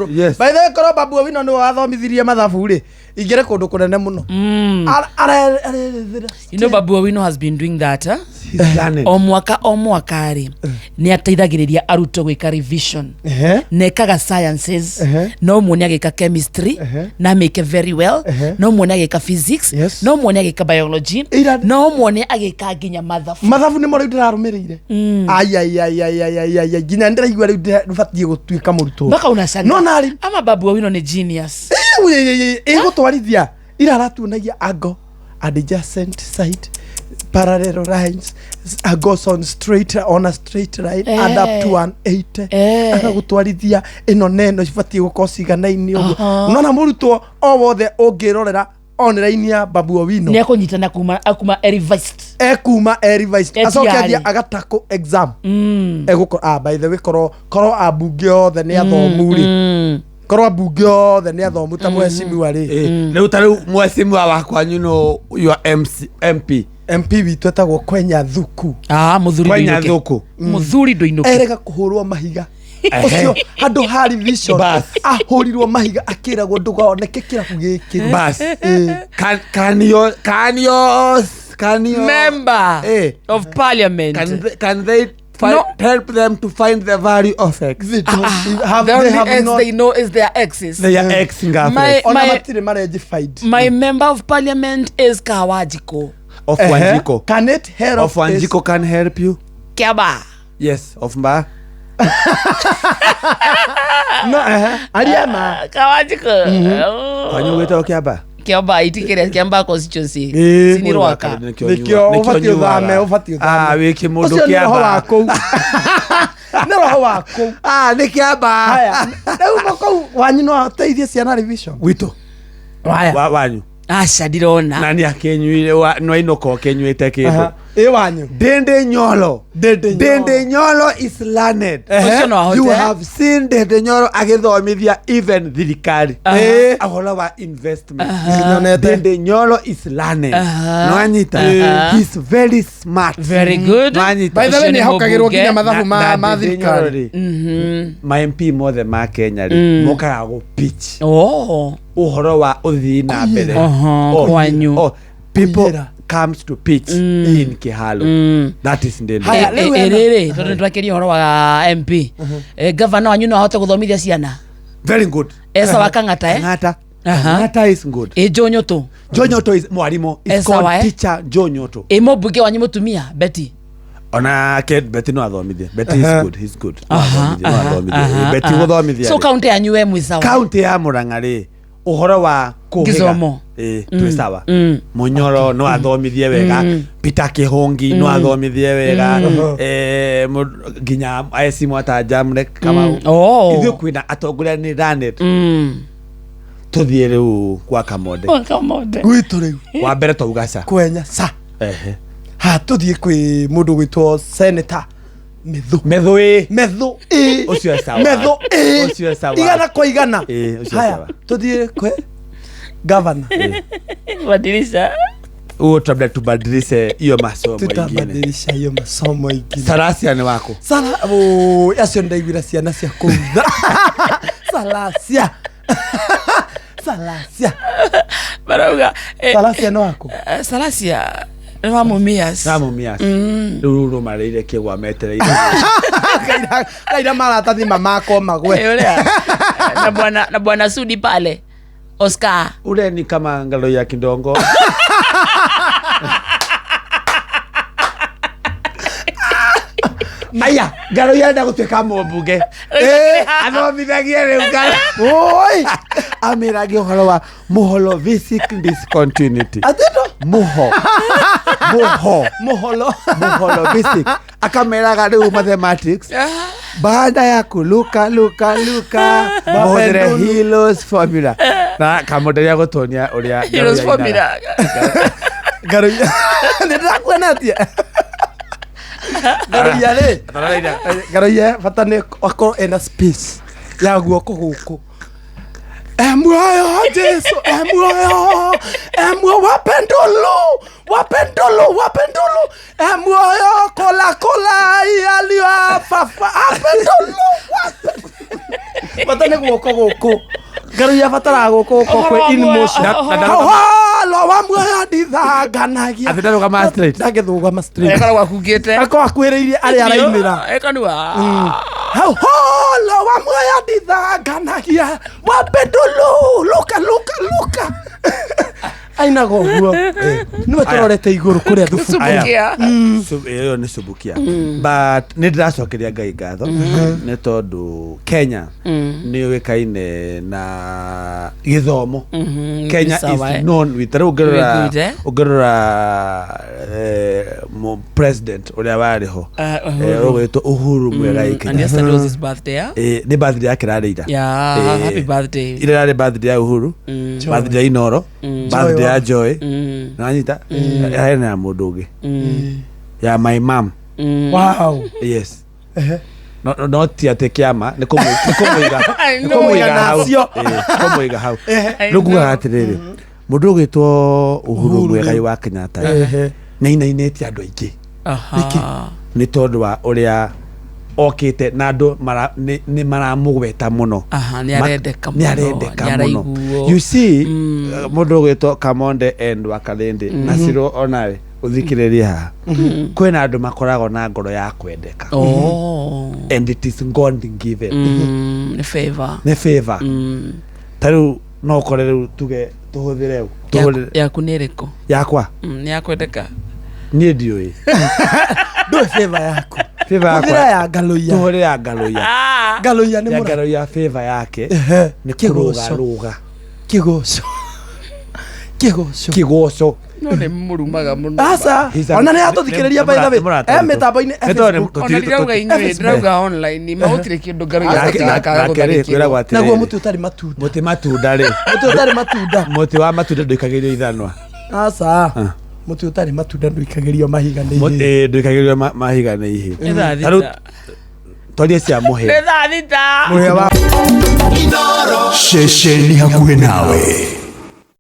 Yes. By the way, koro Babu Owino no athomithirie mathabu ri. Ingere kundu kunene muno. You know Babu Owino has been doing that, huh? He's done it. O mwaka ri ni ateithagiriria arutwo gwika revision. Nekaga sciences. No mwone agika chemistry na make very well. No mwone agika physics. No mwone agika biology. No mwone agika ginya mathabu. Mathabu ni mo riu ndirarumirire. Ai ginya ndiraigua riu ndibatie gutuika murutwo. Baka unashanga. No nari ama Babu Owino ni genius. Gutwarithia ira aratuonagia angle adjacent side parallel lines goes on a straight line and up to 180 akagutwarithia ino neno cibatie gukorwo ciganaine uguo nona murutwo o wothe ungirorera online ya Babu Owino ni akunyitana kuma revised acokia agatako exam egukora by the way koro abunge othe ni athomuri koro abunge othe ni athomu ta mwecimu ari riu tariu mwecimu wakwanyu no your MP witu etagwo Kwenya Thuku muthuri ndoinuke erega kuhurwo mahiga ucio handu hari vision ahurirwo mahiga akiragwo ndugaoneke kirabu giki bas can you member of parliament can they help them to find the value of X? They know is their exes. They are X my member of parliament is Kawajiko of Wanjiko. Can it help of Wanjiko can help you? Kiaba. Yes, of Mba. No, Ariama. Kawajiko. Wanyu weta Kiaba. Kiaba itikire Kiamba constituency. Sinirwaka. Nikyo ufati uthame. Wiki mundu Kiaba. No roho wako. Ni Kiaba. Haya. Rĩu mako wanyu no ateithie ciana revision. Wito. Haya. Wanyu. Aca ndirona nani akenyuire no inoko kenyuite kindu wanyu Dende Nyolo is learned. You have seen Dende Nyolo agithomithia even thirikari ahola wa investment. Dende Nyolo is learned. No anyita he's very smart, very good. By the way ni hokagirwo ginya mathabu ma thirikari. My MP mothe ma Kenya mokaga go pitch uhoro wa uthii na mbere kwanyu people comes to pitch in Kihalo. That is Ndende. Rere tondu twakiria horo wa MP governor wanyu no ahote guthomithia ciana. Very good. Esa wakangata Ngata is good. Jonyoto is mwalimu. It's called teacher Jonyoto. Mobuge wanyu mutumia Betty. Ona Betty no athomithia. Betty is good. He's good. Betty guthomithia. So county yanyu we mwisawa. County ya Murang'a ri uhoro wa kuhiga twisawa Munyoro no athomithie wega Peter Kihungi no athomithie wega ginya IC Mwata Jamre kama ithu kwina atongoria ni learned tuthie riu kwa Kamode gwitu riu wa mbere twaugaca Kwenya sa tuthie kwi mundu gwitwo senator Methu ucio sawa ucio sawa igana kwa igana haya tuthie kwe governor badilisha tablet tubadilishe hiyo masomo ingine tutabadilisha hiyo masomo ingine. Salasia ni wako acio ndaigwira ciana cia kuutha Salasia barauga Salasia ni wako Salasia Ramumias ruru marire kigwa metereire kaira maratathi mamako magwe na bwana Sudi pale Oscar ule ni kama ngalo ya Kindongo aya ngalo ya nda gutweka mbunge athomithagie riu oi amirage uhoro wa muholo basic discontinuity muholo basic akameraga riu mathematics baada ya kuluka modere Hilos formula na kamoderia gutonia uria Hilos formula garuya ndirakuenatia garuya bata ni akoro ena space ya guoko guku Muoyo Jesu, muoyo, wapendulu, muoyo kola yaliwafafa, apendulu, watane guoko. Garu ya fatara guoko kwe in motion. Lo wa muoyo ndithanganagia. Athindano kama straight. Ndagethugama straight. Ekara wakugite. Ako akwiririe ari araimira. Ekanua. Lo wa muoyo ndithanganagia. Wapendulu, luka. Aina goguo. Niwe turorete iguru kuria thubu. Subukia. Iyo ni subukia. But ni ndiracokeria Ngai ngatho ni tondu Kenya ni wikaine na githomo. Kenya is known with ugerora president uria wariho ugwitwo Uhuru Muigai Kenyatta. And yesterday was his birthday. Ni birthday yake rarira. Yeah, happy birthday. Ile rari birthday ya Uhuru, birthday ya Inoro, birthday ya Joy. Nanyita ya mundu ungi. Ya my mom. Wow. Yes. No ti ate kiama ni kumuiga hau nuguga atiriri mundu ugitwo Uhuru Muigai wa Kenyatta nainaineti andu aingi ni tondu wa uria okite na andu ni maramugweta muno ni arendeka muno you see mundu ugitwo Kamonde and Wakalende Nasiro onawe uthikiriria ha kwena andu makorago na ngoro ya kwendeka and it is God given ne favor taru no korere tuge tuhuthire yaku niriko yakwa ni yakwendeka ni ndioi do favor yako ya Galoya tuhore ya Galoya Galoya ni mura Galoya favor yake ni kuruga kigoco no ne murumaga muno asa ona ne atuthikiriria by the way mitambo-ini Facebook ona ndirauga inywe ndirauga online ni mahutire kindu Galoya naguo muti utari matunda ri muti utari matunda muti wa matunda nduikagirio ithanwa asa muti utari matunda nduikagirio mahiga ni muti nduikagirio mahiga ni ihi taru twarie cia muhe thita muhe wa Shesheni hakuhe nawe.